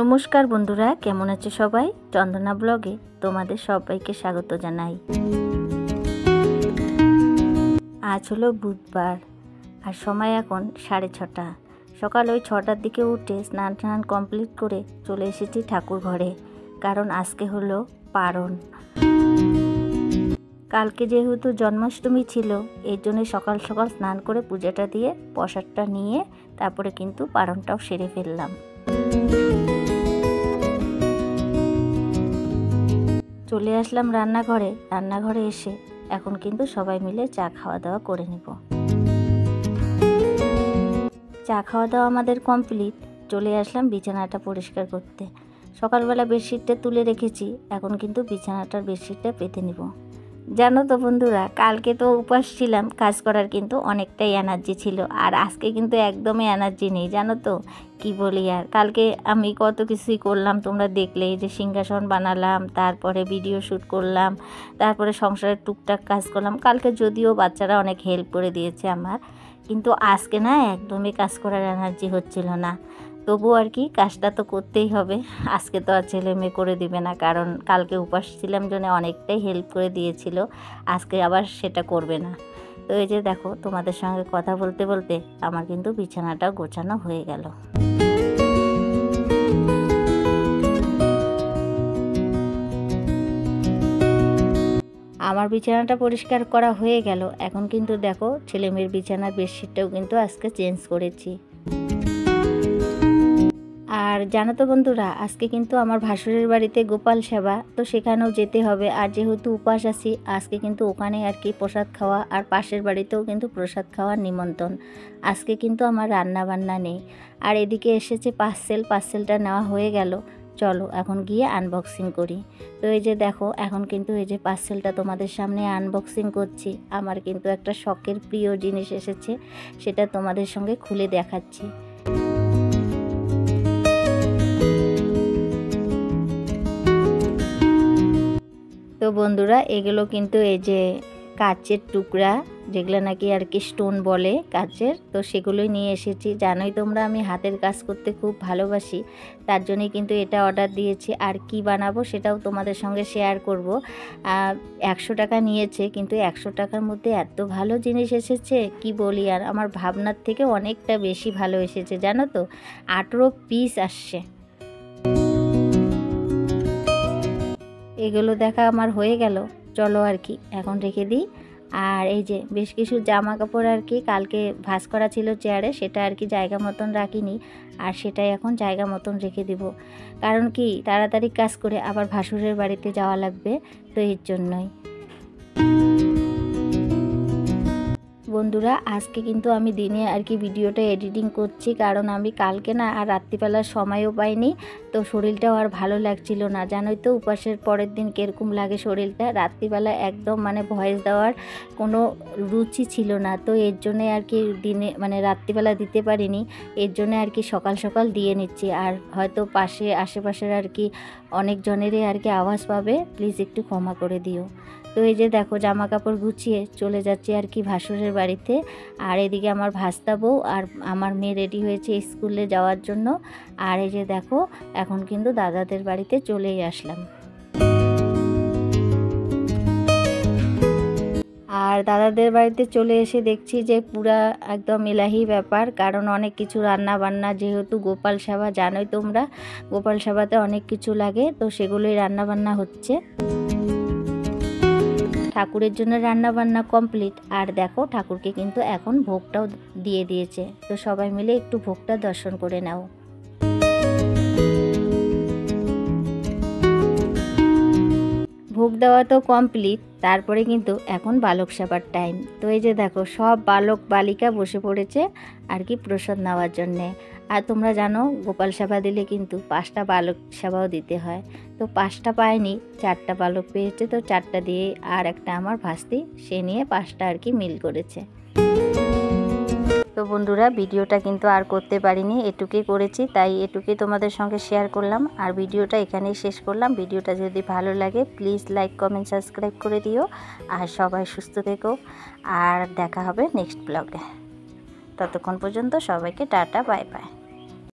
নমস্কার বন্ধুরা, কেমন আছে সবাই? চন্দনা ব্লগে তোমাদের সবাইকে স্বাগত জানাই। আজ হলো বুধবার আর সময় এখন 6:30। সকাল ওই 6টার দিকে উঠে স্নান কমপ্লিট করে চলে এসেছি ঠাকুর ঘরে, কারণ আজকে হলো পারণ। কালকে যেহেতু জন্মাষ্টমী ছিল, এর জন্য সকাল সকাল স্নান করে পূজাটা দিয়ে প্রসাদটা নিয়ে তারপরে কিন্তু পারণটাও সেরে ফেললাম। চলে আসলাম রান্নাঘরে এসে এখন কিন্তু সবাই মিলে চা খাওয়া দাওয়া করে নেব। চা খাওয়া দাওয়া আমাদের কমপ্লিট। চলে আসলাম বিছানাটা পরিষ্কার করতে। সকালবেলা বেডশিটটা তুলে রেখেছি, এখন কিন্তু বিছানাটার বেডশিটটা পেতে নিব। জানো তো বন্ধুরা, কালকে তো উপাস ছিলাম, কাজ করার কিন্তু অনেকটাই এনার্জি ছিল, আর আজকে কিন্তু একদমই এনার্জি নেই। জানো তো কি বলি, আর কালকে আমি কত কিছুই করলাম, তোমরা দেখলে যে সিংহাসন বানালাম, তারপরে ভিডিও শ্যুট করলাম, তারপরে সংসারের টুকটাক কাজ করলাম। কালকে যদিও বাচ্চারা অনেক হেল্প করে দিয়েছে আমার, কিন্তু আজকে না একদমই কাজ করার এনার্জি হচ্ছিল না। তবু আর কি কাজটা তো করতেই হবে। আজকে তো আর ছেলে মেয়ে করে দিবে না, কারণ কালকে উপাস ছিলাম জন্য অনেকটাই হেল্প করে দিয়েছিল, আজকে আবার সেটা করবে না। তো এই যে দেখো, তোমাদের সঙ্গে কথা বলতে বলতে আমার কিন্তু বিছানাটা গোছানো হয়ে গেল। আমার বিছানাটা পরিষ্কার করা হয়ে গেল। এখন কিন্তু দেখো, ছেলে মেয়ের বিছানার বেডশিটটাও কিন্তু আজকে চেঞ্জ করেছি। আর জানো তো বন্ধুরা, আজকে কিন্তু আমার ভাসুরের বাড়িতে গোপাল সেবা, তো সেখানেও যেতে হবে। আর যেহেতু উপাস আছি, আজকে কিন্তু ওখানে আর কি প্রসাদ খাওয়া, আর পাশের বাড়িতেও কিন্তু প্রসাদ খাওয়ার নিমন্ত্রণ। আজকে কিন্তু আমার রান্না বান্না নেই। আর এদিকে এসেছে পার্সেলটা নেওয়া হয়ে গেল। চলো এখন গিয়ে আনবক্সিং করি। তো এই যে দেখো, এখন কিন্তু এই যে পার্সেলটা তোমাদের সামনে আনবক্সিং করছি। আমার কিন্তু একটা শখের প্রিয় জিনিস এসেছে, সেটা তোমাদের সঙ্গে খুলে দেখাচ্ছি। তো বন্ধুরা, এগুলো কিন্তু এই যে কাচের টুকরা, যেগুলো নাকি আর কি স্টোন বলে কাচের, তো সেগুলোই নিয়ে এসেছি। জানোই তোমরা আমি হাতের কাজ করতে খুব ভালোবাসি, তার জন্যই কিন্তু এটা অর্ডার দিয়েছি। আর কি বানাবো সেটাও তোমাদের সঙ্গে শেয়ার করব। 100 টাকা নিয়েছে, কিন্তু 100 টাকার মধ্যে এত ভালো জিনিস এসেছে কি বলি, আর আমার ভাবনার থেকে অনেকটা বেশি ভালো এসেছে। জানো তো, 18 পিস আসছে। এগুলো দেখা আমার হয়ে গেল। চলো আর কি এখন রেখে দিই। আর এই যে বেশ কিছু জামা কাপড় আর কি কালকে ভাঁজ করা ছিল চেয়ারে, সেটা আর কি জায়গা মতন রাখিনি, আর সেটাই এখন জায়গা মতন রেখে দিব। কারণ কি, তাড়াতাড়ি কাজ করে আবার ভাসুরের বাড়িতে যাওয়া লাগবে, তো এর জন্যই। বন্ধুরা, আজকে কিন্তু আমি দিনে আর কি ভিডিওটা এডিটিং করছি, কারণ আমি কালকে না আর রাত্রিবেলার সময়ও পাইনি, তো শরীরটাও আর ভালো লাগছিল না। জানোই তো উপাসের পরের দিন কীরকম লাগে শরীরটা। রাত্রিবেলা একদম ভয়েস দেওয়ার কোনো রুচি ছিল না, তো এর জন্যে আর কি দিনে রাত্রিবেলা দিতে পারিনি। এর জন্য আর কি সকাল সকাল দিয়ে নিচ্ছি। আর হয়তো আশেপাশের আর কি অনেকজনেরই আর কি আওয়াজ পাবে, প্লিজ একটু ক্ষমা করে দিও। তো এই যে দেখো, জামা কাপড় গুছিয়ে চলে যাচ্ছি আর কি ভাসুরের বাড়িতে। আর এদিকে আমার ভাস্তা বউ আর আমার মেয়ে রেডি হয়েছে স্কুলে যাওয়ার জন্য। আর এই যে দেখো, এখন কিন্তু দাদাদের বাড়িতে চলেই আসলাম। আর দাদাদের বাড়িতে চলে এসে দেখছি যে পুরা একদম এলাহি ব্যাপার, কারণ অনেক কিছু রান্না বান্না, যেহেতু গোপাল সেবা, জানোই তোমরা গোপাল সেবাতে অনেক কিছু লাগে, তো সেগুলোই রান্না বান্না হচ্ছে। ঠাকুরের জন্য রান্না বান্না কমপ্লিট। আর দেখো, ঠাকুরকে কিন্তু এখন ভোগটাও দিয়ে দিয়েছে, তো সবাই মিলে একটু ভোগটা দর্শন করে নাও। ভোগ দেওয়া তো কমপ্লিট, তারপরে কিন্তু এখন বালক সেবার টাইম। তো এই যে দেখো, সব বালক বালিকা বসে পড়েছে আর কি প্রসাদ নেওয়ার জন্যে। আর তোমরা জানো, গোপাল সেবা দিলে কিন্তু 5টা বালক সেবাও দিতে হয়। তো 5টা পায়নি, 4টা বালক পেয়েছে, তো 4টা দিয়ে আর একটা আমার ভাস্তি, সে নিয়ে 5টা আর কি মিল করেছে। তো বন্ধুরা, ভিডিওটা কিন্তু আর করতে পারিনি, এটুকুই করেছি, তাই এটুকুই তোমাদের সঙ্গে শেয়ার করলাম। আর ভিডিওটা এখানেই শেষ করলাম। ভিডিওটা যদি ভালো লাগে প্লিজ লাইক কমেন্ট সাবস্ক্রাইব করে দিও। আর সবাই সুস্থ থেকো, আর দেখা হবে নেক্সট ব্লগে। ততক্ষণ পর্যন্ত সবাইকে টাটা, বাই বাই।